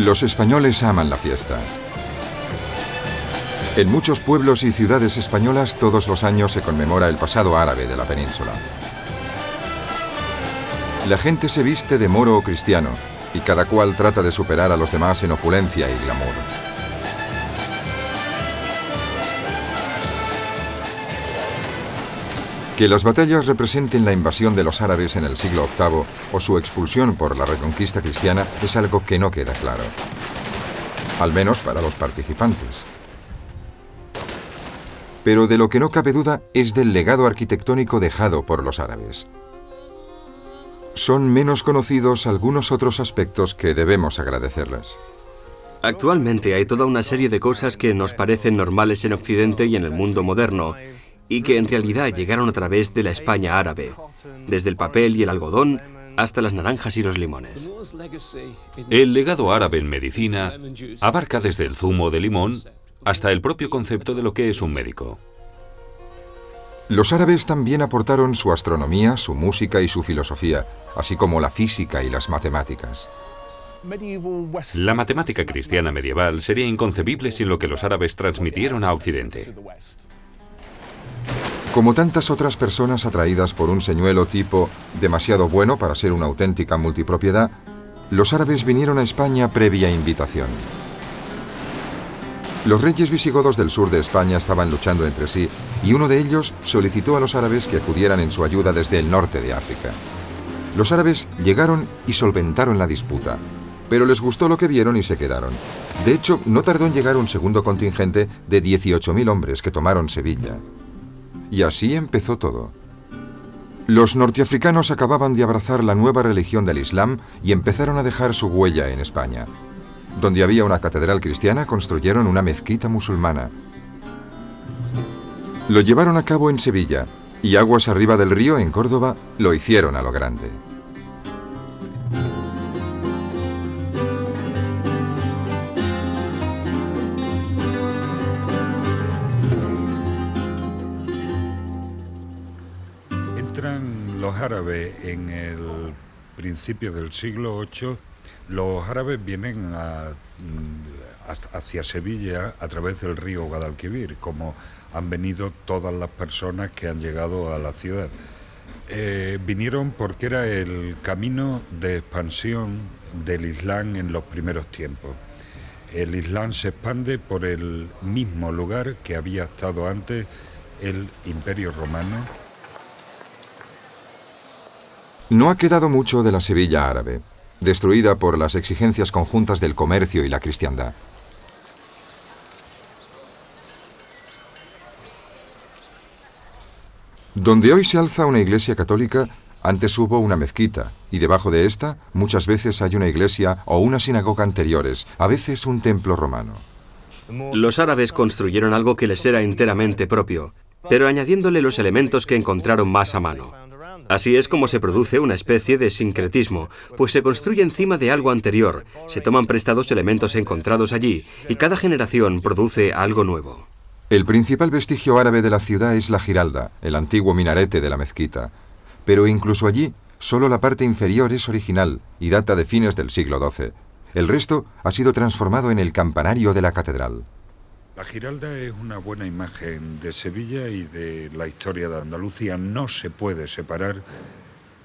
Los españoles aman la fiesta. En muchos pueblos y ciudades españolas todos los años se conmemora el pasado árabe de la península. La gente se viste de moro o cristiano y cada cual trata de superar a los demás en opulencia y glamour. Que las batallas representen la invasión de los árabes en el siglo VIII o su expulsión por la reconquista cristiana es algo que no queda claro, al menos para los participantes. Pero de lo que no cabe duda es del legado arquitectónico dejado por los árabes. Son menos conocidos algunos otros aspectos que debemos agradecerles. Actualmente hay toda una serie de cosas que nos parecen normales en Occidente y en el mundo moderno, y que en realidad llegaron a través de la España árabe, desde el papel y el algodón hasta las naranjas y los limones. El legado árabe en medicina abarca desde el zumo de limón hasta el propio concepto de lo que es un médico. Los árabes también aportaron su astronomía, su música y su filosofía, así como la física y las matemáticas. La matemática cristiana medieval sería inconcebible sin lo que los árabes transmitieron a Occidente. Como tantas otras personas atraídas por un señuelo tipo demasiado bueno para ser una auténtica multipropiedad, los árabes vinieron a España previa invitación. Los reyes visigodos del sur de España estaban luchando entre sí y uno de ellos solicitó a los árabes que acudieran en su ayuda desde el norte de África. Los árabes llegaron y solventaron la disputa, pero les gustó lo que vieron y se quedaron. De hecho, no tardó en llegar un segundo contingente de 18.000 hombres que tomaron Sevilla. Y así empezó todo. Los norteafricanos acababan de abrazar la nueva religión del Islam y empezaron a dejar su huella en España. Donde había una catedral cristiana, construyeron una mezquita musulmana. Lo llevaron a cabo en Sevilla, y aguas arriba del río, en Córdoba, lo hicieron a lo grande. Los árabes en el principio del siglo VIII, los árabes vienen hacia Sevilla a través del río Guadalquivir, como han venido todas las personas que han llegado a la ciudad. Vinieron porque era el camino de expansión del Islam en los primeros tiempos. El Islam se expande por el mismo lugar que había estado antes el Imperio Romano. No ha quedado mucho de la Sevilla árabe, destruida por las exigencias conjuntas del comercio y la cristiandad. Donde hoy se alza una iglesia católica, antes hubo una mezquita, y debajo de esta muchas veces hay una iglesia o una sinagoga anteriores, a veces un templo romano. Los árabes construyeron algo que les era enteramente propio, pero añadiéndole los elementos que encontraron más a mano. Así es como se produce una especie de sincretismo, pues se construye encima de algo anterior, se toman prestados elementos encontrados allí, y cada generación produce algo nuevo. El principal vestigio árabe de la ciudad es la Giralda, el antiguo minarete de la mezquita. Pero incluso allí, solo la parte inferior es original y data de fines del siglo XII. El resto ha sido transformado en el campanario de la catedral. La Giralda es una buena imagen de Sevilla y de la historia de Andalucía. No se puede separar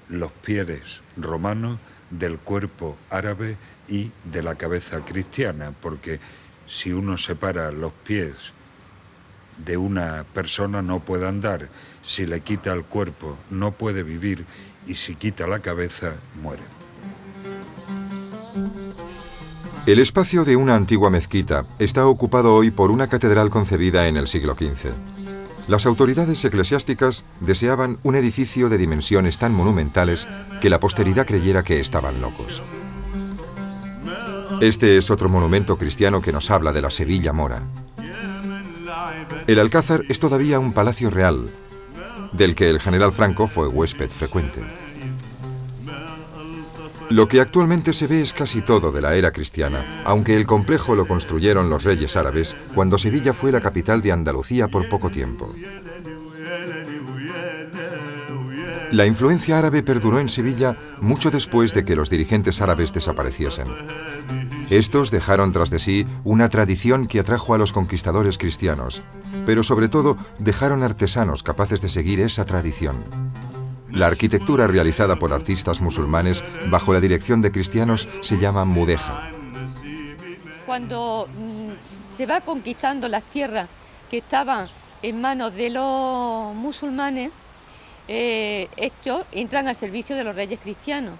los pies romanos del cuerpo árabe y de la cabeza cristiana, porque si uno separa los pies de una persona no puede andar, si le quita el cuerpo no puede vivir y si quita la cabeza muere. El espacio de una antigua mezquita está ocupado hoy por una catedral concebida en el siglo XV. Las autoridades eclesiásticas deseaban un edificio de dimensiones tan monumentales que la posteridad creyera que estaban locos. Este es otro monumento cristiano que nos habla de la Sevilla mora. El Alcázar es todavía un palacio real, del que el general Franco fue huésped frecuente. Lo que actualmente se ve es casi todo de la era cristiana, aunque el complejo lo construyeron los reyes árabes cuando Sevilla fue la capital de Andalucía por poco tiempo. La influencia árabe perduró en Sevilla mucho después de que los dirigentes árabes desapareciesen. Estos dejaron tras de sí una tradición que atrajo a los conquistadores cristianos, pero sobre todo dejaron artesanos capaces de seguir esa tradición. La arquitectura realizada por artistas musulmanes bajo la dirección de cristianos se llama mudéjar. Cuando se va conquistando las tierras que estaban en manos de los musulmanes, estos entran al servicio de los reyes cristianos.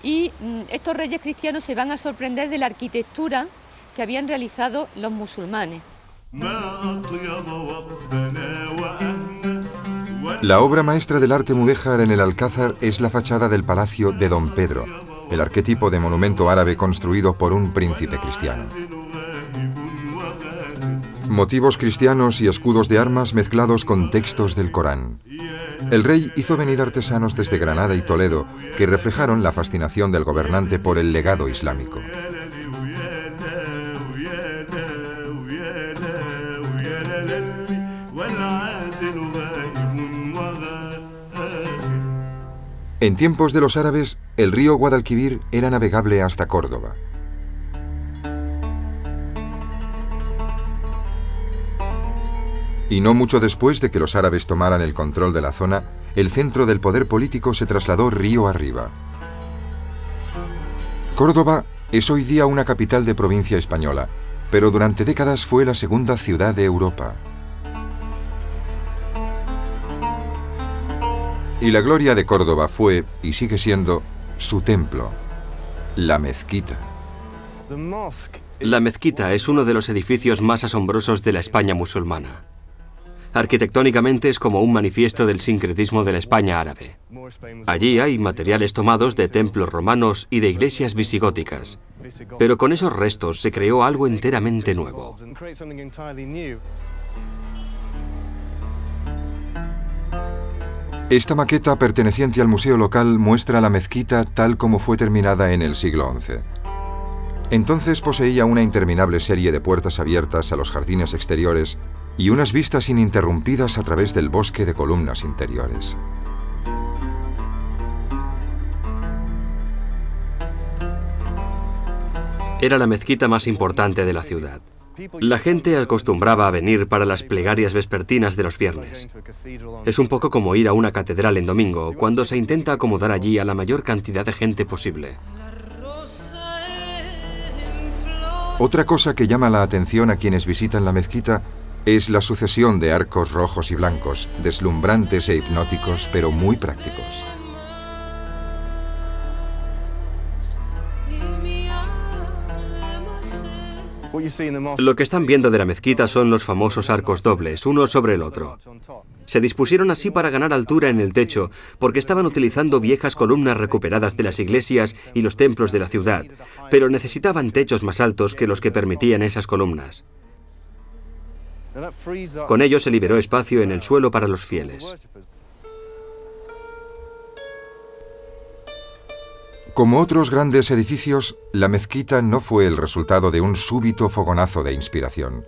Y estos reyes cristianos se van a sorprender de la arquitectura que habían realizado los musulmanes. La obra maestra del arte mudéjar en el Alcázar es la fachada del Palacio de Don Pedro, el arquetipo de monumento árabe construido por un príncipe cristiano. Motivos cristianos y escudos de armas mezclados con textos del Corán. El rey hizo venir artesanos desde Granada y Toledo que reflejaron la fascinación del gobernante por el legado islámico. En tiempos de los árabes, el río Guadalquivir era navegable hasta Córdoba. Y no mucho después de que los árabes tomaran el control de la zona, el centro del poder político se trasladó río arriba. Córdoba es hoy día una capital de provincia española, pero durante décadas fue la segunda ciudad de Europa. Y la gloria de Córdoba fue, y sigue siendo, su templo, la mezquita. La mezquita es uno de los edificios más asombrosos de la España musulmana. Arquitectónicamente es como un manifiesto del sincretismo de la España árabe. Allí hay materiales tomados de templos romanos y de iglesias visigóticas, pero con esos restos se creó algo enteramente nuevo. Esta maqueta perteneciente al museo local muestra la mezquita tal como fue terminada en el siglo XI. Entonces poseía una interminable serie de puertas abiertas a los jardines exteriores y unas vistas ininterrumpidas a través del bosque de columnas interiores. Era la mezquita más importante de la ciudad. La gente acostumbraba a venir para las plegarias vespertinas de los viernes. Es un poco como ir a una catedral en domingo, cuando se intenta acomodar allí a la mayor cantidad de gente posible. Otra cosa que llama la atención a quienes visitan la mezquita es la sucesión de arcos rojos y blancos, deslumbrantes e hipnóticos, pero muy prácticos. Lo que están viendo de la mezquita son los famosos arcos dobles, uno sobre el otro. Se dispusieron así para ganar altura en el techo, porque estaban utilizando viejas columnas recuperadas de las iglesias y los templos de la ciudad, pero necesitaban techos más altos que los que permitían esas columnas. Con ello se liberó espacio en el suelo para los fieles. Como otros grandes edificios, la mezquita no fue el resultado de un súbito fogonazo de inspiración.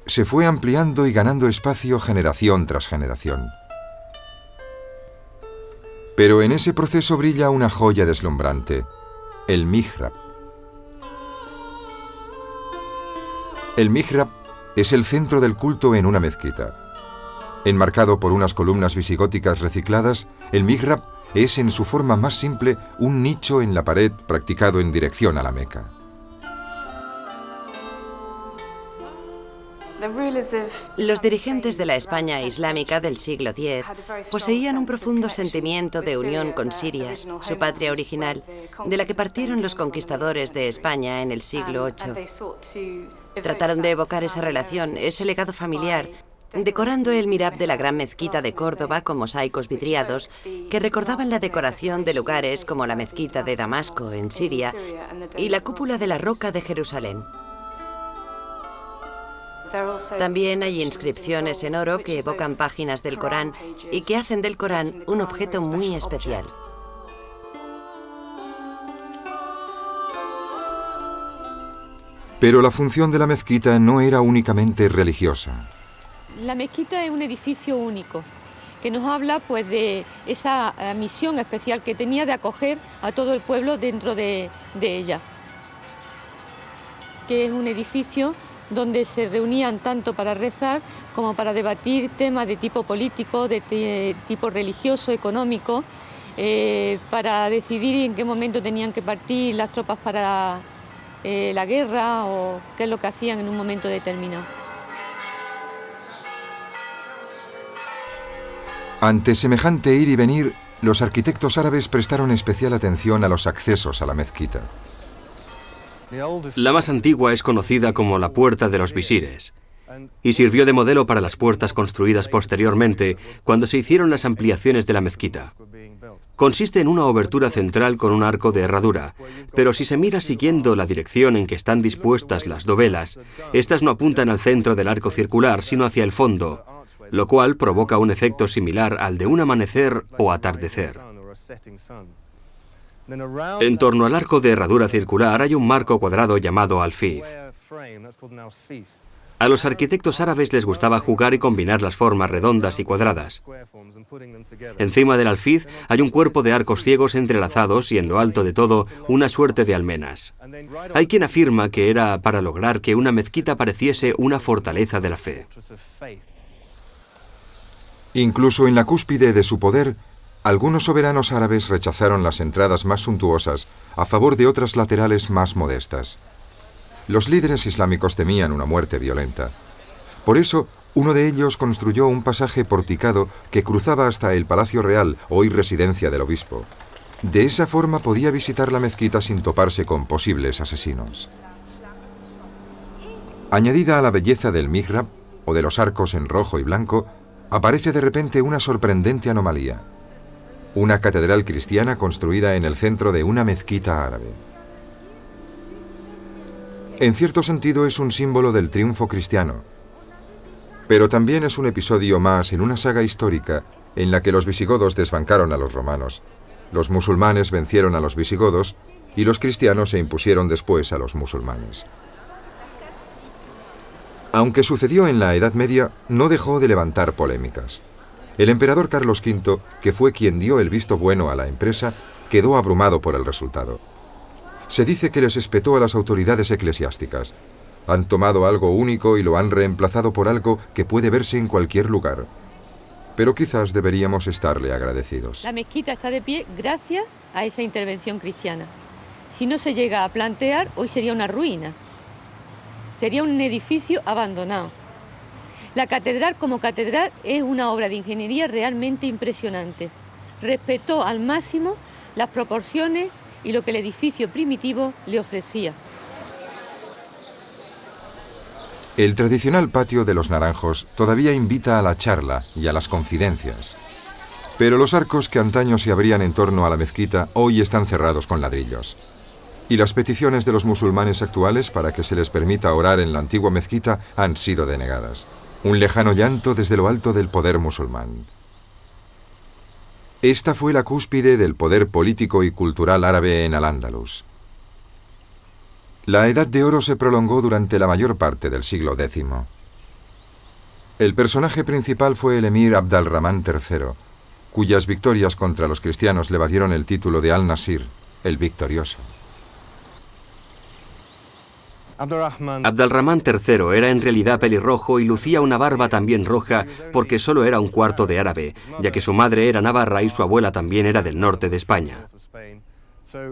Se fue ampliando y ganando espacio generación tras generación. Pero en ese proceso brilla una joya deslumbrante, el mihrab. El mihrab es el centro del culto en una mezquita. Enmarcado por unas columnas visigóticas recicladas, el mihrab es en su forma más simple un nicho en la pared practicado en dirección a la Meca. Los dirigentes de la España islámica del siglo X poseían un profundo sentimiento de unión con Siria, su patria original, de la que partieron los conquistadores de España en el siglo VIII. Trataron de evocar esa relación, ese legado familiar, decorando el mihrab de la Gran Mezquita de Córdoba con mosaicos vidriados que recordaban la decoración de lugares como la Mezquita de Damasco, en Siria, y la cúpula de la Roca de Jerusalén. También hay inscripciones en oro que evocan páginas del Corán y que hacen del Corán un objeto muy especial. Pero la función de la mezquita no era únicamente religiosa. La mezquita es un edificio único, que nos habla pues de esa misión especial que tenía de acoger a todo el pueblo dentro de ella, que es un edificio donde se reunían tanto para rezar como para debatir temas de tipo político, de tipo religioso, económico, para decidir en qué momento tenían que partir las tropas para la guerra o qué es lo que hacían en un momento determinado. Ante semejante ir y venir, los arquitectos árabes prestaron especial atención a los accesos a la mezquita. La más antigua es conocida como la Puerta de los Visires y sirvió de modelo para las puertas construidas posteriormente cuando se hicieron las ampliaciones de la mezquita. Consiste en una obertura central con un arco de herradura, pero si se mira siguiendo la dirección en que están dispuestas las dovelas, estas no apuntan al centro del arco circular, sino hacia el fondo, lo cual provoca un efecto similar al de un amanecer o atardecer. En torno al arco de herradura circular hay un marco cuadrado llamado alfiz. A los arquitectos árabes les gustaba jugar y combinar las formas redondas y cuadradas. Encima del alfiz hay un cuerpo de arcos ciegos entrelazados y en lo alto de todo una suerte de almenas. Hay quien afirma que era para lograr que una mezquita pareciese una fortaleza de la fe. Incluso en la cúspide de su poder, algunos soberanos árabes rechazaron las entradas más suntuosas a favor de otras laterales más modestas. Los líderes islámicos temían una muerte violenta. Por eso, uno de ellos construyó un pasaje porticado que cruzaba hasta el Palacio Real, hoy residencia del obispo. De esa forma podía visitar la mezquita sin toparse con posibles asesinos. Añadida a la belleza del mihrab, o de los arcos en rojo y blanco, aparece de repente una sorprendente anomalía. Una catedral cristiana construida en el centro de una mezquita árabe. En cierto sentido es un símbolo del triunfo cristiano, pero también es un episodio más en una saga histórica en la que los visigodos desbancaron a los romanos, los musulmanes vencieron a los visigodos y los cristianos se impusieron después a los musulmanes. Aunque sucedió en la Edad Media, no dejó de levantar polémicas. El emperador Carlos V, que fue quien dio el visto bueno a la empresa, quedó abrumado por el resultado. Se dice que les espetó a las autoridades eclesiásticas. Han tomado algo único y lo han reemplazado por algo que puede verse en cualquier lugar. Pero quizás deberíamos estarle agradecidos. La mezquita está de pie gracias a esa intervención cristiana. Si no se llega a plantear, hoy sería una ruina. Sería un edificio abandonado. La catedral como catedral es una obra de ingeniería realmente impresionante. Respetó al máximo las proporciones y lo que el edificio primitivo le ofrecía. El tradicional patio de los Naranjos todavía invita a la charla y a las confidencias. Pero los arcos que antaño se abrían en torno a la mezquita hoy están cerrados con ladrillos. Y las peticiones de los musulmanes actuales para que se les permita orar en la antigua mezquita han sido denegadas. Un lejano llanto desde lo alto del poder musulmán. Esta fue la cúspide del poder político y cultural árabe en Al-Ándalus. La Edad de Oro se prolongó durante la mayor parte del siglo X. El personaje principal fue el emir Abd al-Rahman III, cuyas victorias contra los cristianos le valieron el título de Al-Nasir, el victorioso. Abd al-Rahman III era en realidad pelirrojo y lucía una barba también roja porque solo era un cuarto de árabe, ya que su madre era navarra y su abuela también era del norte de España.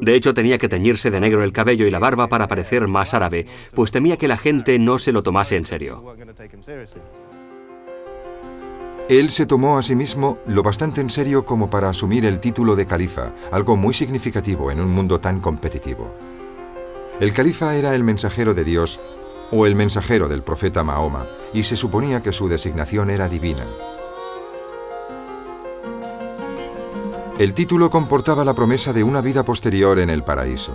De hecho, tenía que teñirse de negro el cabello y la barba para parecer más árabe, pues temía que la gente no se lo tomase en serio. Él se tomó a sí mismo lo bastante en serio como para asumir el título de califa, algo muy significativo en un mundo tan competitivo. El califa era el mensajero de Dios o el mensajero del profeta Mahoma, y se suponía que su designación era divina. El título comportaba la promesa de una vida posterior en el paraíso.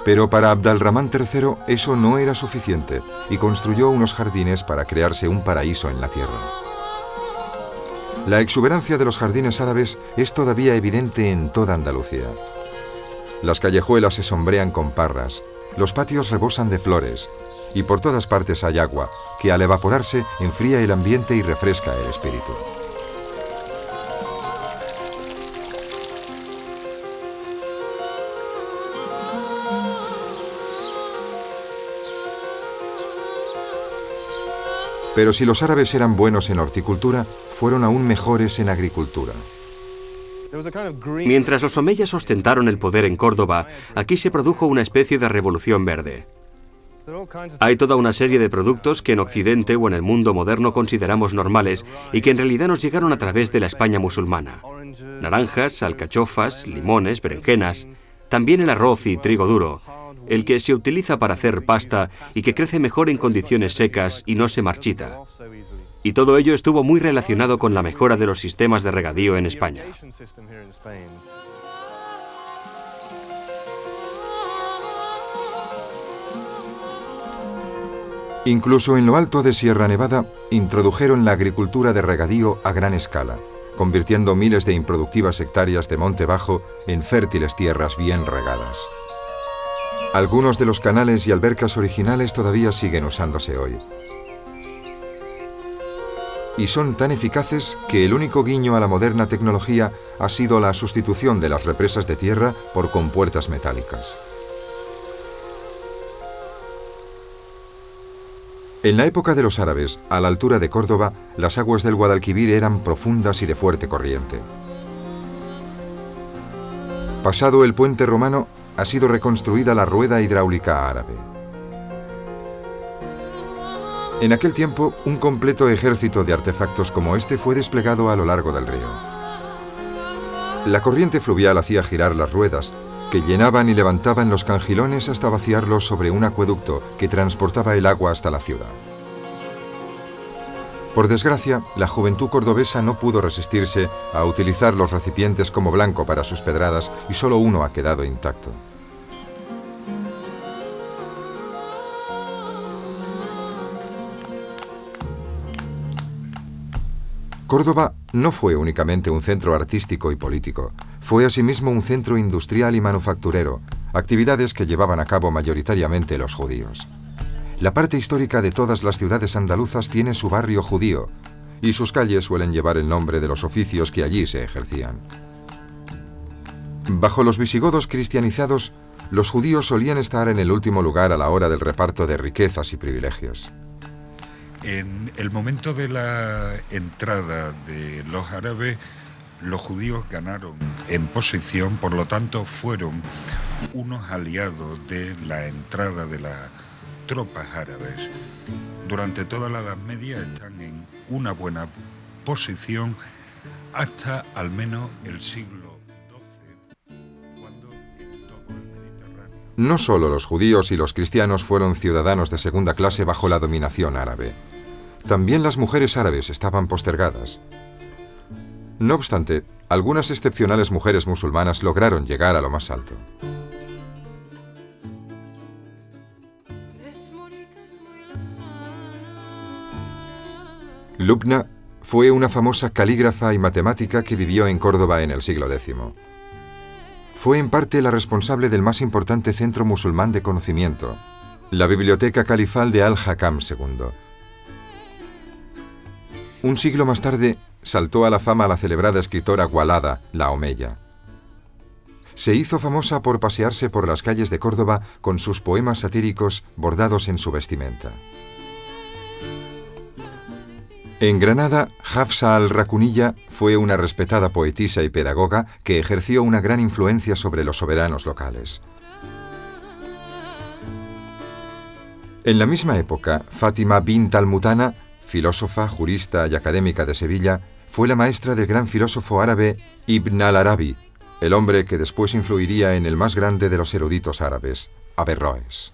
Pero para Abd al-Rahman III eso no era suficiente y construyó unos jardines para crearse un paraíso en la tierra. La exuberancia de los jardines árabes es todavía evidente en toda Andalucía. Las callejuelas se sombrean con parras, los patios rebosan de flores y por todas partes hay agua que al evaporarse enfría el ambiente y refresca el espíritu. Pero si los árabes eran buenos en horticultura, fueron aún mejores en agricultura. Mientras los omeyas ostentaron el poder en Córdoba, aquí se produjo una especie de revolución verde. Hay toda una serie de productos que en Occidente o en el mundo moderno consideramos normales y que en realidad nos llegaron a través de la España musulmana. Naranjas, alcachofas, limones, berenjenas, también el arroz y trigo duro, el que se utiliza para hacer pasta y que crece mejor en condiciones secas y no se marchita. Y todo ello estuvo muy relacionado con la mejora de los sistemas de regadío en España. Incluso en lo alto de Sierra Nevada introdujeron la agricultura de regadío a gran escala, convirtiendo miles de improductivas hectáreas de monte bajo en fértiles tierras bien regadas. Algunos de los canales y albercas originales todavía siguen usándose hoy. Y son tan eficaces que el único guiño a la moderna tecnología ha sido la sustitución de las represas de tierra por compuertas metálicas. En la época de los árabes, a la altura de Córdoba, las aguas del Guadalquivir eran profundas y de fuerte corriente. Pasado el puente romano, ha sido reconstruida la rueda hidráulica árabe. En aquel tiempo, un completo ejército de artefactos como este fue desplegado a lo largo del río. La corriente fluvial hacía girar las ruedas, que llenaban y levantaban los cangilones hasta vaciarlos sobre un acueducto que transportaba el agua hasta la ciudad. Por desgracia, la juventud cordobesa no pudo resistirse a utilizar los recipientes como blanco para sus pedradas y solo uno ha quedado intacto. Córdoba no fue únicamente un centro artístico y político, fue asimismo un centro industrial y manufacturero, actividades que llevaban a cabo mayoritariamente los judíos. La parte histórica de todas las ciudades andaluzas tiene su barrio judío, y sus calles suelen llevar el nombre de los oficios que allí se ejercían. Bajo los visigodos cristianizados, los judíos solían estar en el último lugar a la hora del reparto de riquezas y privilegios. En el momento de la entrada de los árabes, los judíos ganaron en posición, por lo tanto fueron unos aliados de la entrada de las tropas árabes. Durante toda la Edad Media están en una buena posición hasta al menos el siglo XII, cuando en todo el Mediterráneo... No solo los judíos y los cristianos fueron ciudadanos de segunda clase bajo la dominación árabe. También las mujeres árabes estaban postergadas. No obstante, algunas excepcionales mujeres musulmanas lograron llegar a lo más alto. Lubna fue una famosa calígrafa y matemática que vivió en Córdoba en el siglo X. Fue en parte la responsable del más importante centro musulmán de conocimiento, la Biblioteca Califal de Al-Hakam II. Un siglo más tarde, saltó a la fama la celebrada escritora Walada, la Omeya. Se hizo famosa por pasearse por las calles de Córdoba con sus poemas satíricos bordados en su vestimenta. En Granada, Hafsa al-Rakunilla fue una respetada poetisa y pedagoga que ejerció una gran influencia sobre los soberanos locales. En la misma época, Fátima bint al-Mutana, filósofa, jurista y académica de Sevilla, fue la maestra del gran filósofo árabe Ibn al-Arabi, el hombre que después influiría en el más grande de los eruditos árabes, Averroes.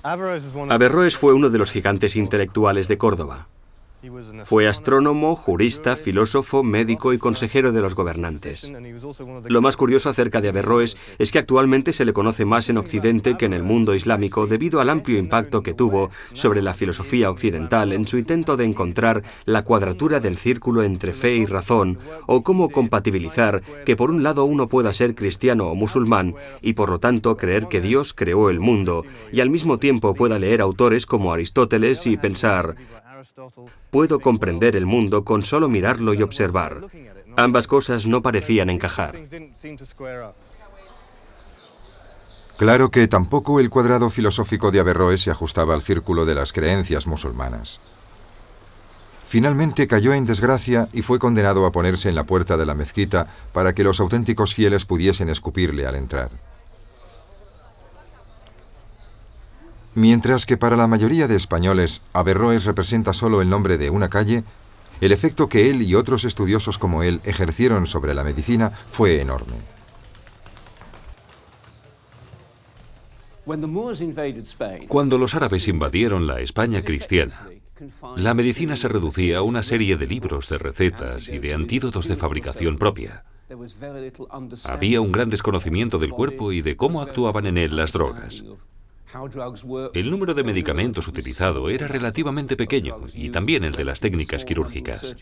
Averroes fue uno de los gigantes intelectuales de Córdoba. Fue astrónomo, jurista, filósofo, médico y consejero de los gobernantes. Lo más curioso acerca de Averroes es que actualmente se le conoce más en Occidente que en el mundo islámico debido al amplio impacto que tuvo sobre la filosofía occidental en su intento de encontrar la cuadratura del círculo entre fe y razón, o cómo compatibilizar que por un lado uno pueda ser cristiano o musulmán y por lo tanto creer que Dios creó el mundo y al mismo tiempo pueda leer autores como Aristóteles y pensar: puedo comprender el mundo con solo mirarlo y observar. Ambas cosas no parecían encajar. Claro que tampoco el cuadrado filosófico de Averroes se ajustaba al círculo de las creencias musulmanas. Finalmente cayó en desgracia y fue condenado a ponerse en la puerta de la mezquita para que los auténticos fieles pudiesen escupirle al entrar. Mientras que para la mayoría de españoles Averroes representa solo el nombre de una calle, el efecto que él y otros estudiosos como él ejercieron sobre la medicina fue enorme. Cuando los árabes invadieron la España cristiana, la medicina se reducía a una serie de libros de recetas y de antídotos de fabricación propia. Había un gran desconocimiento del cuerpo y de cómo actuaban en él las drogas. El número de medicamentos utilizado era relativamente pequeño, y también el de las técnicas quirúrgicas.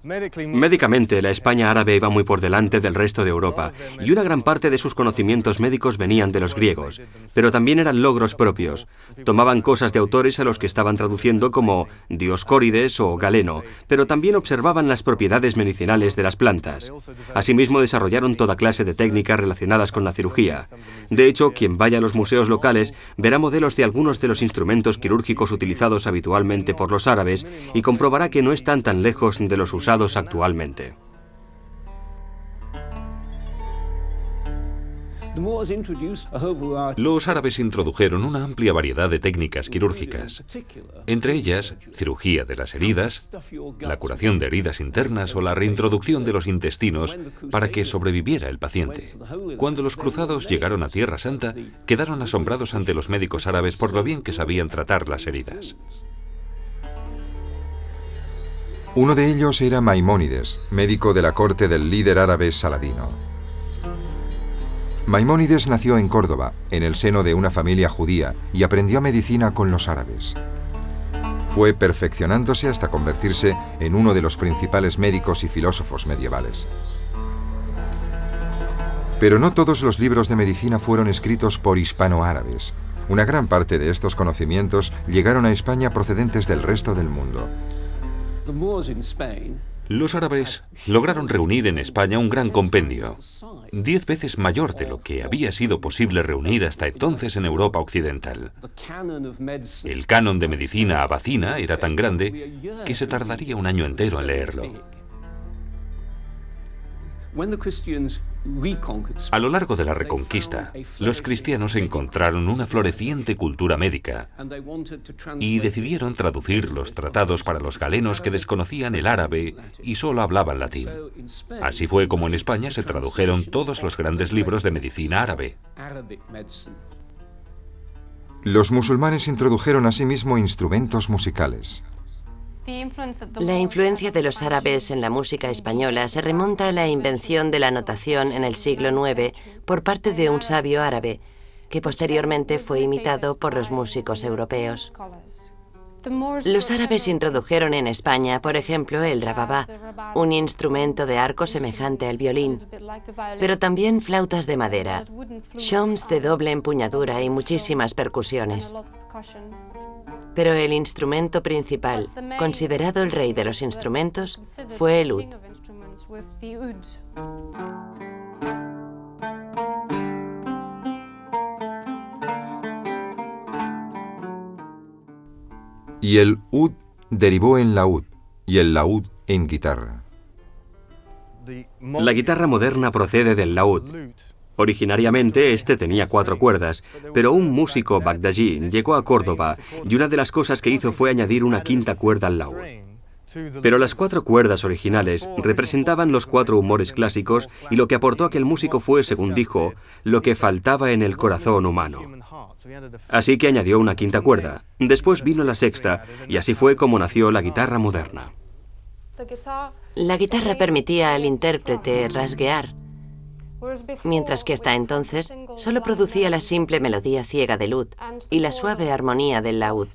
Médicamente, la España árabe iba muy por delante del resto de Europa, y una gran parte de sus conocimientos médicos venían de los griegos, pero también eran logros propios. Tomaban cosas de autores a los que estaban traduciendo como Dioscórides o Galeno, pero también observaban las propiedades medicinales de las plantas. Asimismo, desarrollaron toda clase de técnicas relacionadas con la cirugía. De hecho, quien vaya a los museos locales verá modelos de algunos de los instrumentos quirúrgicos utilizados habitualmente por los árabes y comprobará que no están tan lejos de los usados actualmente. Los árabes introdujeron una amplia variedad de técnicas quirúrgicas, entre ellas cirugía de las heridas, la curación de heridas internas o la reintroducción de los intestinos para que sobreviviera el paciente. Cuando los cruzados llegaron a Tierra Santa, quedaron asombrados ante los médicos árabes por lo bien que sabían tratar las heridas. Uno de ellos era Maimónides, médico de la corte del líder árabe Saladino. Maimónides nació en Córdoba, en el seno de una familia judía, y aprendió medicina con los árabes. Fue perfeccionándose hasta convertirse en uno de los principales médicos y filósofos medievales. Pero no todos los libros de medicina fueron escritos por hispano-árabes. Una gran parte de estos conocimientos llegaron a España procedentes del resto del mundo. Los árabes lograron reunir en España un gran compendio, 10 veces mayor de lo que había sido posible reunir hasta entonces en Europa occidental. El canon de medicina abacina era tan grande que se tardaría un año entero en leerlo. A lo largo de la Reconquista, los cristianos encontraron una floreciente cultura médica y decidieron traducir los tratados para los galenos que desconocían el árabe y solo hablaban latín. Así fue como en España se tradujeron todos los grandes libros de medicina árabe. Los musulmanes introdujeron asimismo instrumentos musicales. La influencia de los árabes en la música española se remonta a la invención de la notación en el siglo IX por parte de un sabio árabe, que posteriormente fue imitado por los músicos europeos. Los árabes introdujeron en España, por ejemplo, el rababá, un instrumento de arco semejante al violín, pero también flautas de madera, shoms de doble empuñadura y muchísimas percusiones. Pero el instrumento principal, considerado el rey de los instrumentos, fue el ud. Y el ud derivó en laúd, y el laúd en guitarra. La guitarra moderna procede del laúd. Originariamente este tenía 4 cuerdas, pero un músico bagdadí llegó a Córdoba y una de las cosas que hizo fue añadir una 5ª cuerda al laúd. Pero las 4 cuerdas originales representaban los 4 humores clásicos y lo que aportó aquel músico fue, según dijo, lo que faltaba en el corazón humano. Así que añadió una 5ª cuerda. Después vino la 6ª y así fue como nació la guitarra moderna. La guitarra permitía al intérprete rasguear, mientras que hasta entonces solo producía la simple melodía ciega del ud y la suave armonía del laúd.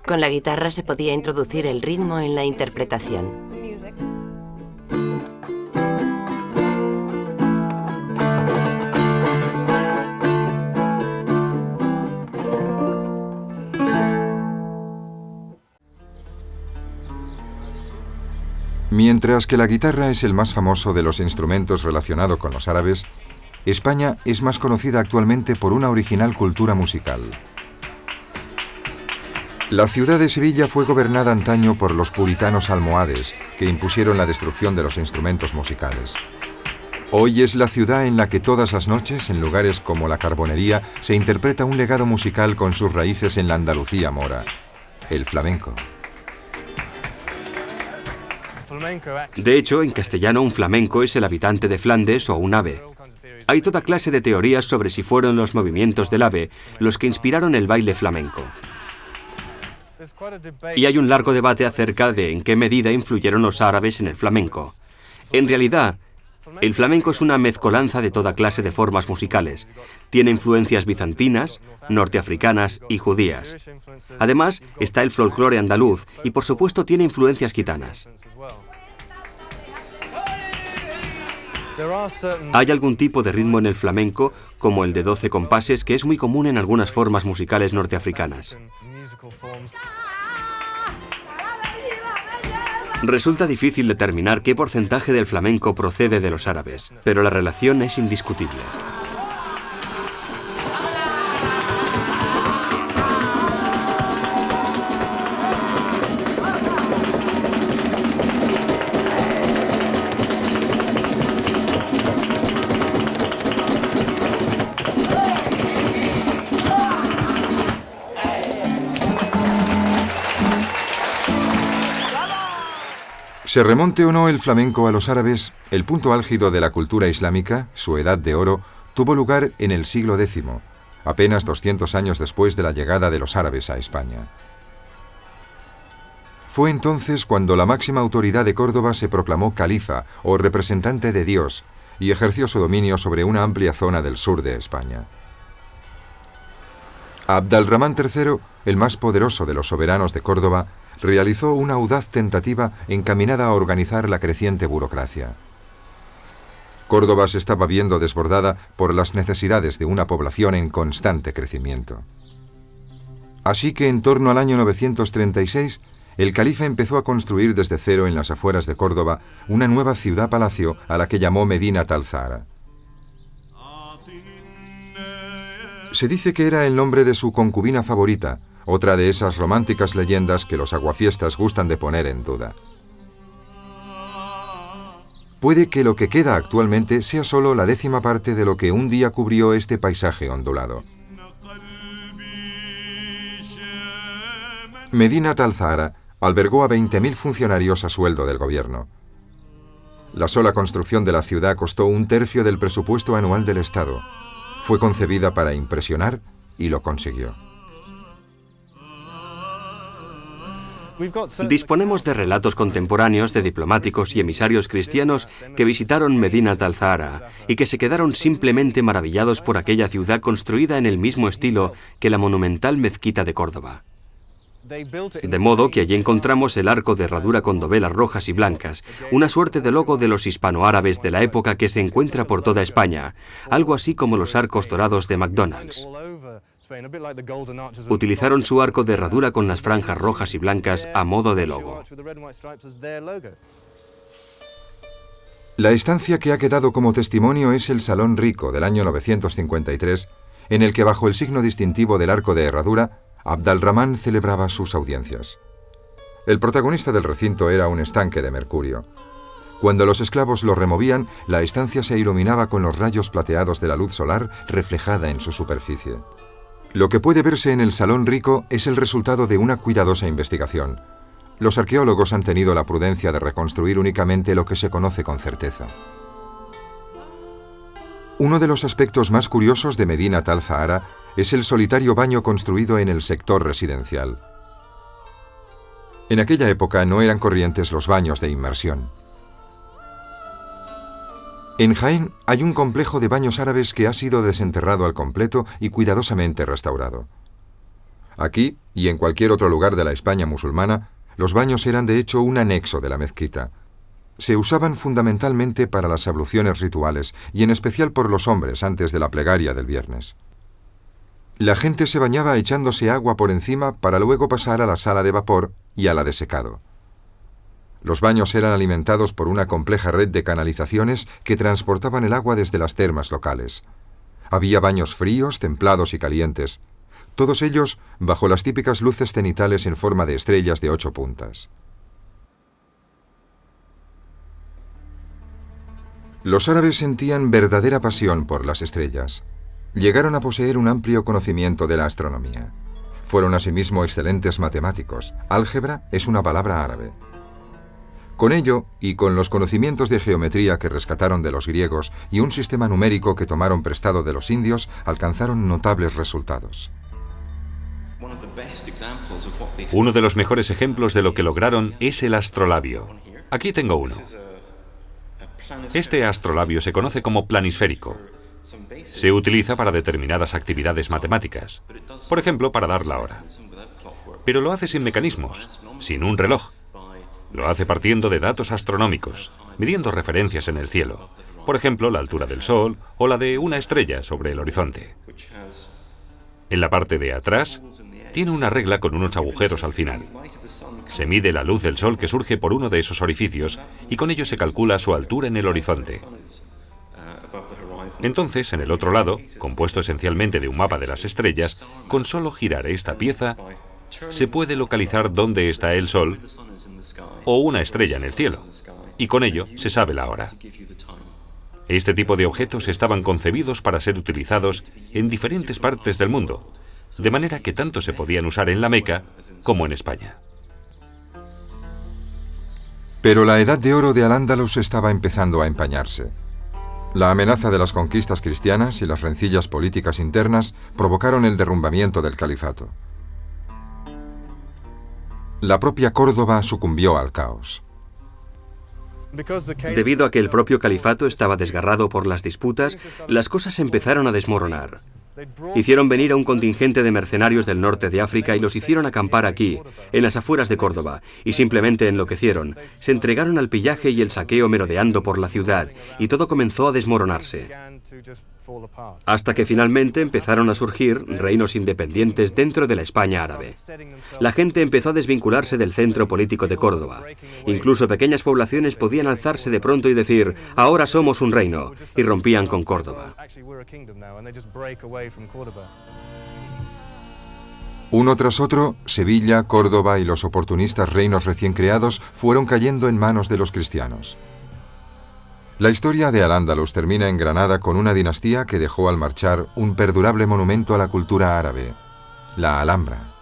Con la guitarra se podía introducir el ritmo en la interpretación. Mientras que la guitarra es el más famoso de los instrumentos relacionado con los árabes, España es más conocida actualmente por una original cultura musical. La ciudad de Sevilla fue gobernada antaño por los puritanos almohades, que impusieron la destrucción de los instrumentos musicales. Hoy es la ciudad en la que todas las noches, en lugares como la Carbonería, se interpreta un legado musical con sus raíces en la Andalucía mora, el flamenco. De hecho, en castellano un flamenco es el habitante de Flandes o un ave. Hay toda clase de teorías sobre si fueron los movimientos del ave los que inspiraron el baile flamenco. Y hay un largo debate acerca de en qué medida influyeron los árabes en el flamenco. En realidad, el flamenco es una mezcolanza de toda clase de formas musicales. Tiene influencias bizantinas, norteafricanas y judías. Además, está el folclore andaluz y, por supuesto, tiene influencias gitanas. Hay algún tipo de ritmo en el flamenco, como el de 12 compases, que es muy común en algunas formas musicales norteafricanas. Resulta difícil determinar qué porcentaje del flamenco procede de los árabes, pero la relación es indiscutible. Se remonte o no el flamenco a los árabes, el punto álgido de la cultura islámica, su edad de oro, tuvo lugar en el siglo X, apenas 200 años después de la llegada de los árabes a España. Fue entonces cuando la máxima autoridad de Córdoba se proclamó califa o representante de Dios y ejerció su dominio sobre una amplia zona del sur de España. Abd al-Rahman III, el más poderoso de los soberanos de Córdoba, realizó una audaz tentativa encaminada a organizar la creciente burocracia. Córdoba se estaba viendo desbordada por las necesidades de una población en constante crecimiento. Así que en torno al año 936, el califa empezó a construir desde cero en las afueras de Córdoba una nueva ciudad-palacio a la que llamó Medinat al-Zahra. Se dice que era el nombre de su concubina favorita, otra de esas románticas leyendas que los aguafiestas gustan de poner en duda. Puede que lo que queda actualmente sea solo la 10ª parte de lo que un día cubrió este paisaje ondulado. Medinat al-Zahra albergó a 20.000 funcionarios a sueldo del gobierno. La sola construcción de la ciudad costó 1/3 del presupuesto anual del Estado. Fue concebida para impresionar y lo consiguió. Disponemos de relatos contemporáneos de diplomáticos y emisarios cristianos que visitaron Medinat al-Zahra y que se quedaron simplemente maravillados por aquella ciudad construida en el mismo estilo que la monumental mezquita de Córdoba. De modo que allí encontramos el arco de herradura con dovelas rojas y blancas, una suerte de logo de los hispanoárabes de la época que se encuentra por toda España, algo así como los arcos dorados de McDonald's. Utilizaron su arco de herradura con las franjas rojas y blancas a modo de logo. La estancia que ha quedado como testimonio es el Salón Rico del año 953, en el que bajo el signo distintivo del arco de herradura, Abd al-Rahman celebraba sus audiencias. El protagonista del recinto era un estanque de mercurio. Cuando los esclavos lo removían, la estancia se iluminaba con los rayos plateados de la luz solar reflejada en su superficie. Lo que puede verse en el Salón Rico es el resultado de una cuidadosa investigación. Los arqueólogos han tenido la prudencia de reconstruir únicamente lo que se conoce con certeza. Uno de los aspectos más curiosos de Medinat al-Zahra es el solitario baño construido en el sector residencial. En aquella época no eran corrientes los baños de inmersión. En Jaén hay un complejo de baños árabes que ha sido desenterrado al completo y cuidadosamente restaurado. Aquí, y en cualquier otro lugar de la España musulmana, los baños eran de hecho un anexo de la mezquita. Se usaban fundamentalmente para las abluciones rituales y en especial por los hombres antes de la plegaria del viernes. La gente se bañaba echándose agua por encima para luego pasar a la sala de vapor y a la de secado. Los baños eran alimentados por una compleja red de canalizaciones que transportaban el agua desde las termas locales. Había baños fríos, templados y calientes, todos ellos bajo las típicas luces cenitales en forma de estrellas de 8 puntas. Los árabes sentían verdadera pasión por las estrellas. Llegaron a poseer un amplio conocimiento de la astronomía. Fueron asimismo excelentes matemáticos. Álgebra es una palabra árabe. Con ello, y con los conocimientos de geometría que rescataron de los griegos y un sistema numérico que tomaron prestado de los indios, alcanzaron notables resultados. Uno de los mejores ejemplos de lo que lograron es el astrolabio. Aquí tengo uno. Este astrolabio se conoce como planisférico. Se utiliza para determinadas actividades matemáticas, por ejemplo, para dar la hora. Pero lo hace sin mecanismos, sin un reloj. Lo hace partiendo de datos astronómicos, midiendo referencias en el cielo, por ejemplo, la altura del Sol o la de una estrella sobre el horizonte. En la parte de atrás, tiene una regla con unos agujeros al final. Se mide la luz del Sol que surge por uno de esos orificios y con ello se calcula su altura en el horizonte. Entonces, en el otro lado, compuesto esencialmente de un mapa de las estrellas, con solo girar esta pieza, se puede localizar dónde está el Sol o una estrella en el cielo, y con ello se sabe la hora. Este tipo de objetos estaban concebidos para ser utilizados en diferentes partes del mundo, de manera que tanto se podían usar en la Meca como en España. Pero la edad de oro de Al-Ándalus estaba empezando a empañarse. La amenaza de las conquistas cristianas y las rencillas políticas internas provocaron el derrumbamiento del califato. La propia Córdoba sucumbió al caos. Debido a que el propio califato estaba desgarrado por las disputas, las cosas empezaron a desmoronar. Hicieron venir a un contingente de mercenarios del norte de África y los hicieron acampar aquí, en las afueras de Córdoba, y simplemente enloquecieron. Se entregaron al pillaje y el saqueo merodeando por la ciudad, y todo comenzó a desmoronarse. Hasta que finalmente empezaron a surgir reinos independientes dentro de la España árabe. La gente empezó a desvincularse del centro político de Córdoba. Incluso pequeñas poblaciones podían alzarse de pronto y decir, ahora somos un reino, y rompían con Córdoba. Uno tras otro, Sevilla, Córdoba y los oportunistas reinos recién creados fueron cayendo en manos de los cristianos. La historia de Al-Ándalus termina en Granada con una dinastía que dejó al marchar un perdurable monumento a la cultura árabe, la Alhambra.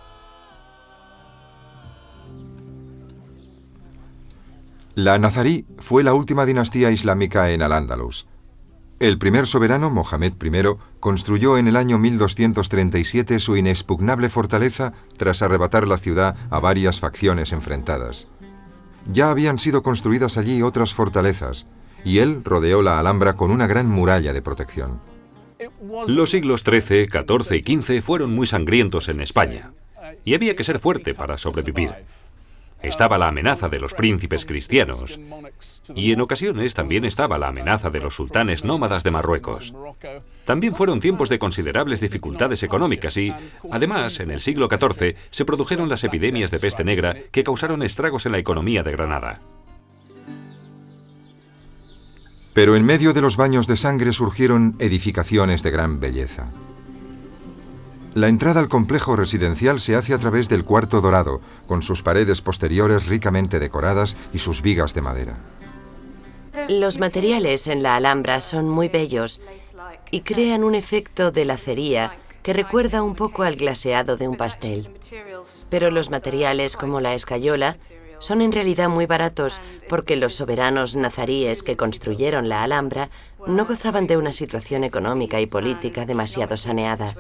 La nazarí fue la última dinastía islámica en Al-Ándalus. El primer soberano, Mohamed I, construyó en el año 1237 su inexpugnable fortaleza tras arrebatar la ciudad a varias facciones enfrentadas. Ya habían sido construidas allí otras fortalezas, y él rodeó la Alhambra con una gran muralla de protección. Los siglos XIII, XIV y XV fueron muy sangrientos en España, y había que ser fuerte para sobrevivir. Estaba la amenaza de los príncipes cristianos, y en ocasiones también estaba la amenaza de los sultanes nómadas de Marruecos. También fueron tiempos de considerables dificultades económicas y, además, en el siglo XIV se produjeron las epidemias de peste negra que causaron estragos en la economía de Granada. Pero en medio de los baños de sangre surgieron edificaciones de gran belleza. La entrada al complejo residencial se hace a través del Cuarto Dorado, con sus paredes posteriores ricamente decoradas y sus vigas de madera. Los materiales en la Alhambra son muy bellos y crean un efecto de lacería que recuerda un poco al glaseado de un pastel. Pero los materiales como la escayola son en realidad muy baratos porque los soberanos nazaríes que construyeron la Alhambra no gozaban de una situación económica y política demasiado saneada,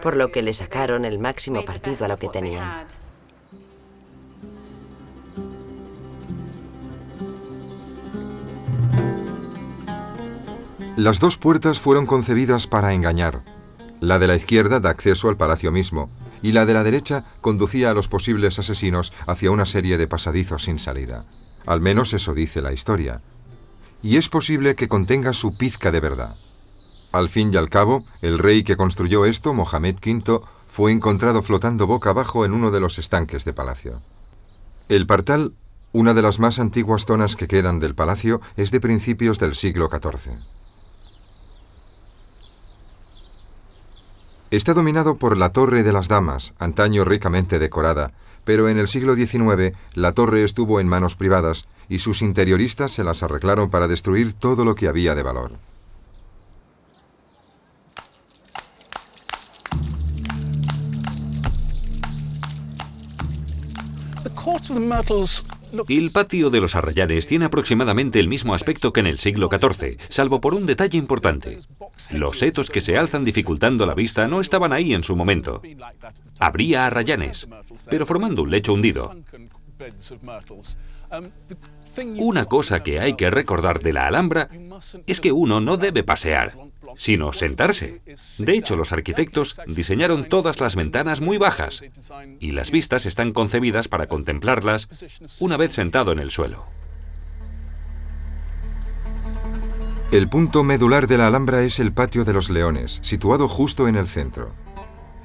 por lo que le sacaron el máximo partido a lo que tenían. Las dos puertas fueron concebidas para engañar. La de la izquierda da acceso al palacio mismo, y la de la derecha conducía a los posibles asesinos hacia una serie de pasadizos sin salida. Al menos eso dice la historia. Y es posible que contenga su pizca de verdad. Al fin y al cabo, el rey que construyó esto, Mohamed V, fue encontrado flotando boca abajo en uno de los estanques de palacio. El Partal Una de las más antiguas zonas que quedan del palacio es de principios del siglo XIV. Está dominado por la Torre de las Damas, antaño ricamente decorada, pero en el siglo XIX la torre estuvo en manos privadas y sus interioristas se las arreglaron para destruir todo lo que había de valor. El patio de los Arrayanes tiene aproximadamente el mismo aspecto que en el siglo XIV, salvo por un detalle importante. Los setos que se alzan dificultando la vista no estaban ahí en su momento. Habría arrayanes, pero formando un lecho hundido. Una cosa que hay que recordar de la Alhambra es que uno no debe pasear, sino sentarse. De hecho, los arquitectos diseñaron todas las ventanas muy bajas y las vistas están concebidas para contemplarlas una vez sentado en el suelo. El punto medular de la Alhambra es el Patio de los Leones, situado justo en el centro.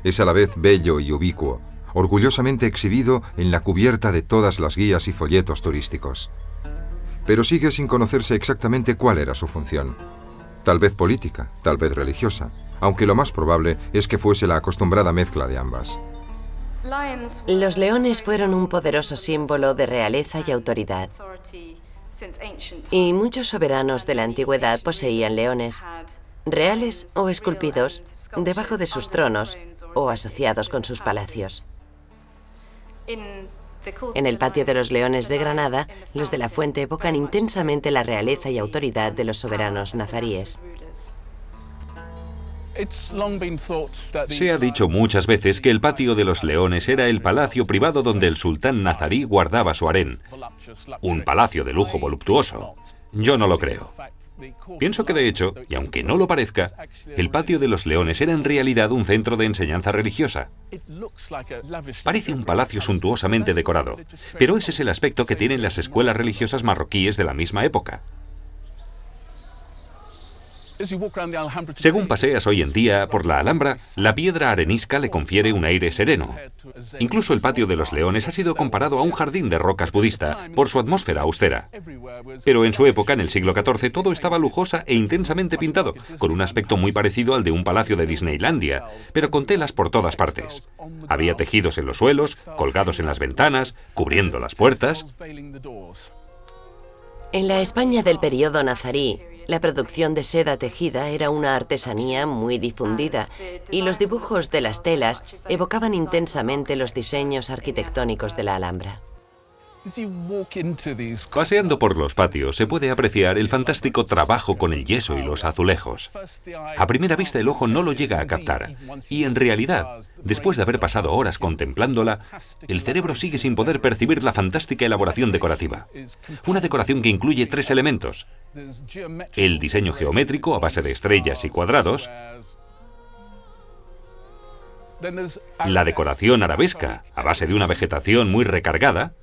Es a la vez bello y ubicuo, orgullosamente exhibido en la cubierta de todas las guías y folletos turísticos. Pero sigue sin conocerse exactamente cuál era su función. Tal vez política, tal vez religiosa, aunque lo más probable es que fuese la acostumbrada mezcla de ambas. Los leones fueron un poderoso símbolo de realeza y autoridad. Y muchos soberanos de la antigüedad poseían leones, reales o esculpidos, debajo de sus tronos o asociados con sus palacios. En el Patio de los Leones de Granada, los de la Fuente evocan intensamente la realeza y autoridad de los soberanos nazaríes. Se ha dicho muchas veces que el Patio de los Leones era el palacio privado donde el sultán nazarí guardaba su harén. Un palacio de lujo voluptuoso. Yo no lo creo. Pienso que de hecho, y aunque no lo parezca, el Patio de los Leones era en realidad un centro de enseñanza religiosa. Parece un palacio suntuosamente decorado, pero ese es el aspecto que tienen las escuelas religiosas marroquíes de la misma época. Según paseas hoy en día por la Alhambra, la piedra arenisca le confiere un aire sereno. Incluso el Patio de los Leones ha sido comparado a un jardín de rocas budista por su atmósfera austera. Pero en su época, en el siglo XIV, todo estaba lujosa e intensamente pintado, con un aspecto muy parecido al de un palacio de Disneylandia, pero con telas por todas partes. Había tejidos en los suelos, colgados en las ventanas, cubriendo las puertas. En la España del periodo nazarí, la producción de seda tejida era una artesanía muy difundida y los dibujos de las telas evocaban intensamente los diseños arquitectónicos de la Alhambra. Paseando por los patios se puede apreciar el fantástico trabajo con el yeso y los azulejos. A primera vista el ojo no lo llega a captar, y en realidad, después de haber pasado horas contemplándola, el cerebro sigue sin poder percibir la fantástica elaboración decorativa. Una decoración que incluye 3 elementos: el diseño geométrico a base de estrellas y cuadrados, la decoración arabesca a base de una vegetación muy recargada,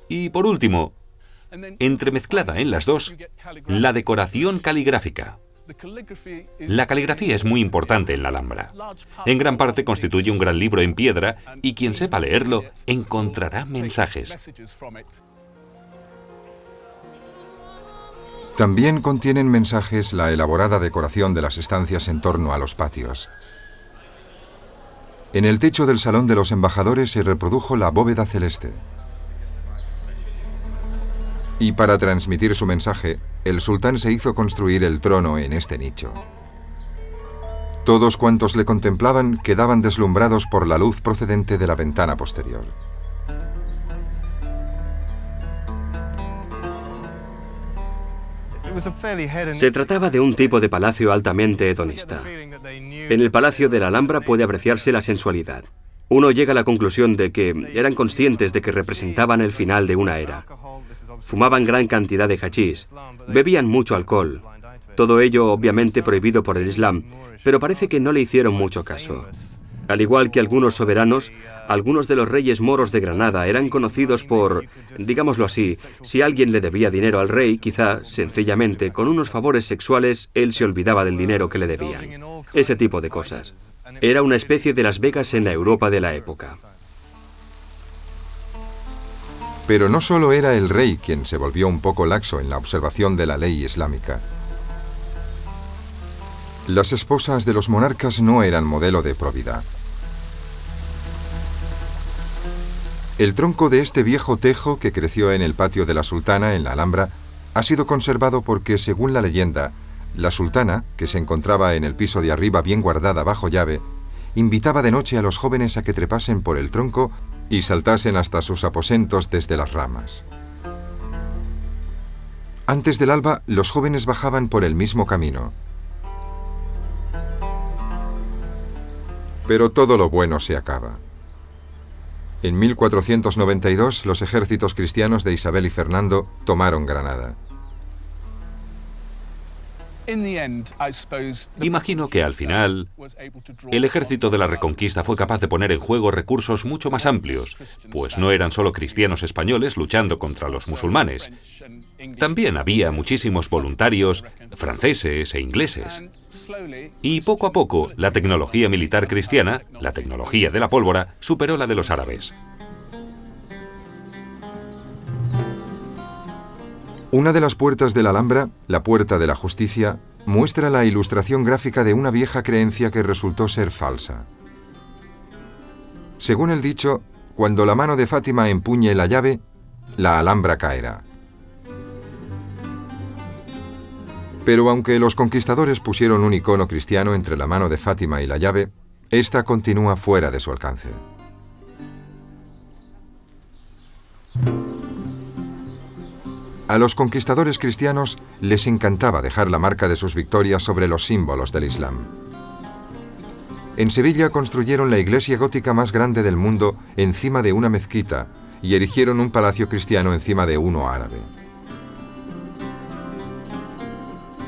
y por último, entremezclada en las dos, la decoración caligráfica. La caligrafía es muy importante en la Alhambra. En gran parte constituye un gran libro en piedra y quien sepa leerlo encontrará mensajes. También contienen mensajes la elaborada decoración de las estancias en torno a los patios. En el techo del Salón de los Embajadores se reprodujo la bóveda celeste. Y para transmitir su mensaje, el sultán se hizo construir el trono en este nicho. Todos cuantos le contemplaban quedaban deslumbrados por la luz procedente de la ventana posterior. Se trataba de un tipo de palacio altamente hedonista. En el Palacio de la Alhambra puede apreciarse la sensualidad. Uno llega a la conclusión de que eran conscientes de que representaban el final de una era. Fumaban gran cantidad de hachís, bebían mucho alcohol. Todo ello obviamente prohibido por el Islam, pero parece que no le hicieron mucho caso. Al igual que algunos soberanos, algunos de los reyes moros de Granada eran conocidos por, digámoslo así, si alguien le debía dinero al rey, quizá, sencillamente, con unos favores sexuales, él se olvidaba del dinero que le debían. Ese tipo de cosas. Era una especie de Las Vegas en la Europa de la época. Pero no solo era el rey quien se volvió un poco laxo en la observación de la ley islámica. Las esposas de los monarcas no eran modelo de probidad. El tronco de este viejo tejo que creció en el patio de la sultana en la Alhambra ha sido conservado porque, según la leyenda, la sultana, que se encontraba en el piso de arriba bien guardada bajo llave, invitaba de noche a los jóvenes a que trepasen por el tronco y saltasen hasta sus aposentos desde las ramas. Antes del alba, los jóvenes bajaban por el mismo camino. Pero todo lo bueno se acaba. En 1492, los ejércitos cristianos de Isabel y Fernando tomaron Granada. Imagino que al final el ejército de la Reconquista fue capaz de poner en juego recursos mucho más amplios, pues no eran solo cristianos españoles luchando contra los musulmanes. También había muchísimos voluntarios franceses e ingleses. Y poco a poco, la tecnología militar cristiana, la tecnología de la pólvora, superó la de los árabes. Una de las puertas de la Alhambra, la Puerta de la Justicia, muestra la ilustración gráfica de una vieja creencia que resultó ser falsa. Según el dicho, cuando la mano de Fátima empuñe la llave, la Alhambra caerá. Pero aunque los conquistadores pusieron un icono cristiano entre la mano de Fátima y la llave, esta continúa fuera de su alcance. A los conquistadores cristianos les encantaba dejar la marca de sus victorias sobre los símbolos del Islam. En Sevilla construyeron la iglesia gótica más grande del mundo encima de una mezquita y erigieron un palacio cristiano encima de uno árabe.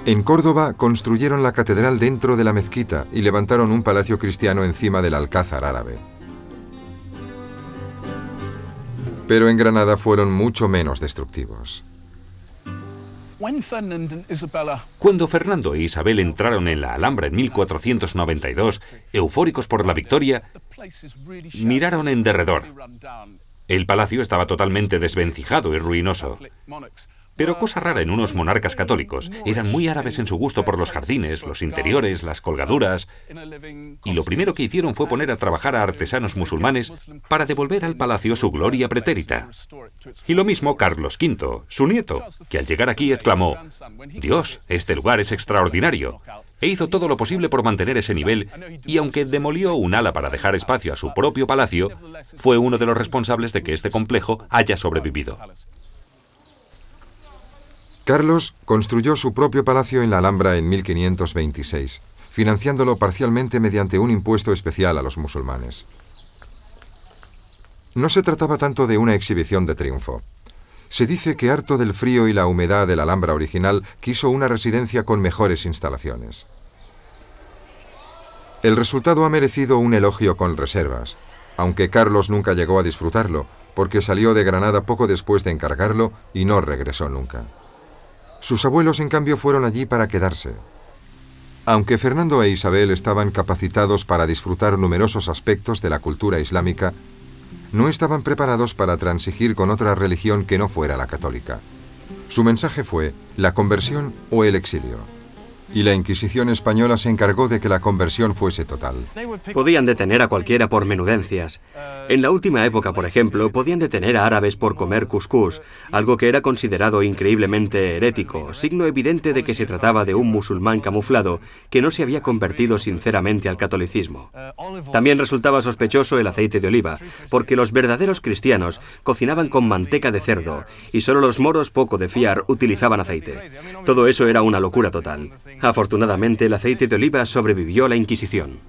En Córdoba construyeron la catedral dentro de la mezquita y levantaron un palacio cristiano encima del alcázar árabe. Pero en Granada fueron mucho menos destructivos. Cuando Fernando e Isabel entraron en la Alhambra en 1492, eufóricos por la victoria, miraron en derredor. El palacio estaba totalmente desvencijado y ruinoso. Pero cosa rara en unos monarcas católicos, eran muy árabes en su gusto por los jardines, los interiores, las colgaduras, y lo primero que hicieron fue poner a trabajar a artesanos musulmanes para devolver al palacio su gloria pretérita. Y lo mismo Carlos V, su nieto, que al llegar aquí exclamó: «Dios, este lugar es extraordinario», e hizo todo lo posible por mantener ese nivel, y aunque demolió un ala para dejar espacio a su propio palacio, fue uno de los responsables de que este complejo haya sobrevivido. Carlos construyó su propio palacio en la Alhambra en 1526, financiándolo parcialmente mediante un impuesto especial a los musulmanes. No se trataba tanto de una exhibición de triunfo. Se dice que, harto del frío y la humedad de la Alhambra original, quiso una residencia con mejores instalaciones. El resultado ha merecido un elogio con reservas, aunque Carlos nunca llegó a disfrutarlo, porque salió de Granada poco después de encargarlo y no regresó nunca. Sus abuelos, en cambio, fueron allí para quedarse. Aunque Fernando e Isabel estaban capacitados para disfrutar numerosos aspectos de la cultura islámica, no estaban preparados para transigir con otra religión que no fuera la católica. Su mensaje fue la conversión o el exilio. Y la Inquisición española se encargó de que la conversión fuese total. Podían detener a cualquiera por menudencias. En la última época, por ejemplo, podían detener a árabes por comer cuscús, algo que era considerado increíblemente herético, signo evidente de que se trataba de un musulmán camuflado que no se había convertido sinceramente al catolicismo. También resultaba sospechoso el aceite de oliva, porque los verdaderos cristianos cocinaban con manteca de cerdo y solo los moros poco de fiar utilizaban aceite. Todo eso era una locura total. Afortunadamente, el aceite de oliva sobrevivió a la Inquisición.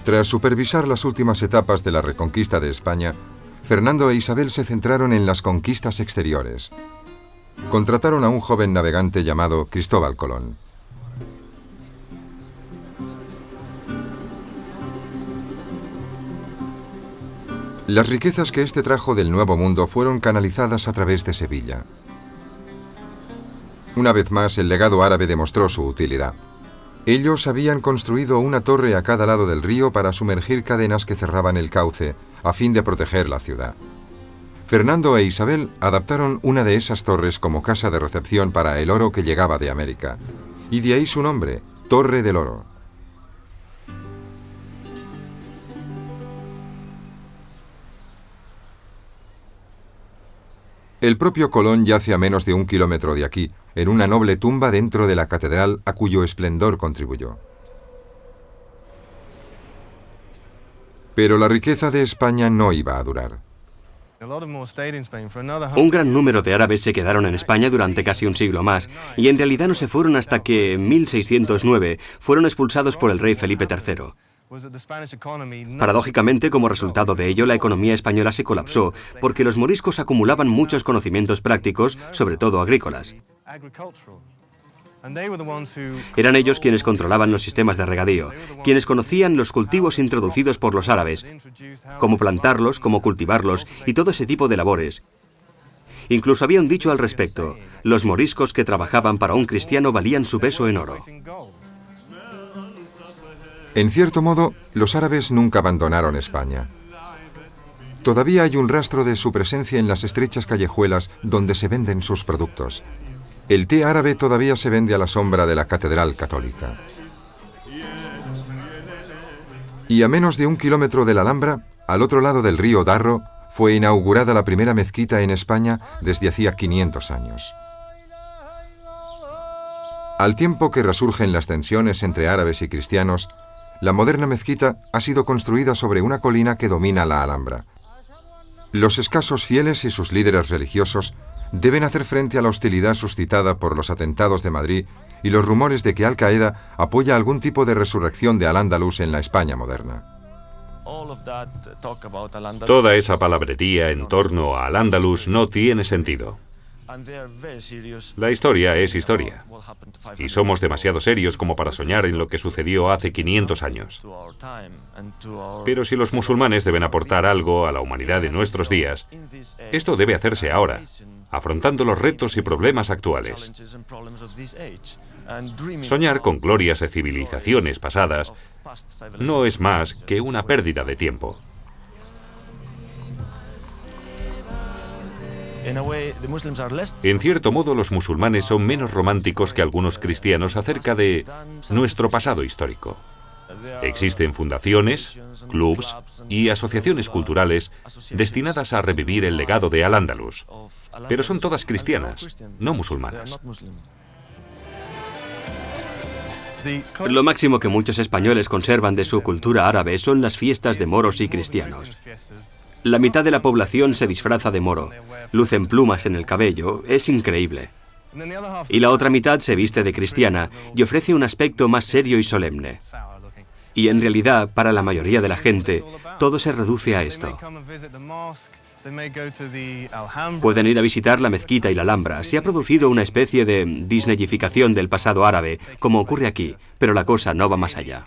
Tras supervisar las últimas etapas de la reconquista de España, Fernando e Isabel se centraron en las conquistas exteriores. Contrataron a un joven navegante llamado Cristóbal Colón. Las riquezas que este trajo del Nuevo Mundo fueron canalizadas a través de Sevilla. Una vez más, el legado árabe demostró su utilidad. Ellos habían construido una torre a cada lado del río para sumergir cadenas que cerraban el cauce, a fin de proteger la ciudad. Fernando e Isabel adaptaron una de esas torres como casa de recepción para el oro que llegaba de América. Y de ahí su nombre, Torre del Oro. El propio Colón yace a menos de 1 kilómetro de aquí, en una noble tumba dentro de la catedral a cuyo esplendor contribuyó. Pero la riqueza de España no iba a durar. Un gran número de árabes se quedaron en España durante casi un siglo más, y en realidad no se fueron hasta que, en 1609, fueron expulsados por el rey Felipe III. Paradójicamente, como resultado de ello, la economía española se colapsó, porque los moriscos acumulaban muchos conocimientos prácticos, sobre todo agrícolas. Eran ellos quienes controlaban los sistemas de regadío, quienes conocían los cultivos introducidos por los árabes, cómo plantarlos, cómo cultivarlos y todo ese tipo de labores. Incluso había un dicho al respecto: los moriscos que trabajaban para un cristiano valían su peso en oro. En cierto modo, los árabes nunca abandonaron España. Todavía hay un rastro de su presencia en las estrechas callejuelas donde se venden sus productos. El té árabe todavía se vende a la sombra de la Catedral Católica. Y a menos de 1 kilómetro de la Alhambra, al otro lado del río Darro, fue inaugurada la primera mezquita en España desde hacía 500 años. Al tiempo que resurgen las tensiones entre árabes y cristianos, la moderna mezquita ha sido construida sobre una colina que domina la Alhambra. Los escasos fieles y sus líderes religiosos deben hacer frente a la hostilidad suscitada por los atentados de Madrid y los rumores de que Al-Qaeda apoya algún tipo de resurrección de Al-Ándalus en la España moderna. Toda esa palabrería en torno a Al-Ándalus no tiene sentido. La historia es historia, y somos demasiado serios como para soñar en lo que sucedió hace 500 años. Pero si los musulmanes deben aportar algo a la humanidad en nuestros días, esto debe hacerse ahora, afrontando los retos y problemas actuales. Soñar con glorias de civilizaciones pasadas no es más que una pérdida de tiempo. En cierto modo, los musulmanes son menos románticos que algunos cristianos acerca de nuestro pasado histórico. Existen fundaciones, clubs y asociaciones culturales destinadas a revivir el legado de Al-Ándalus, pero son todas cristianas, no musulmanas. Lo máximo que muchos españoles conservan de su cultura árabe son las fiestas de moros y cristianos. La mitad de la población se disfraza de moro, lucen plumas en el cabello, es increíble. Y la otra mitad se viste de cristiana y ofrece un aspecto más serio y solemne. Y en realidad, para la mayoría de la gente, todo se reduce a esto. Pueden ir a visitar la mezquita y la Alhambra. Se ha producido una especie de disneyificación del pasado árabe, como ocurre aquí, pero la cosa no va más allá.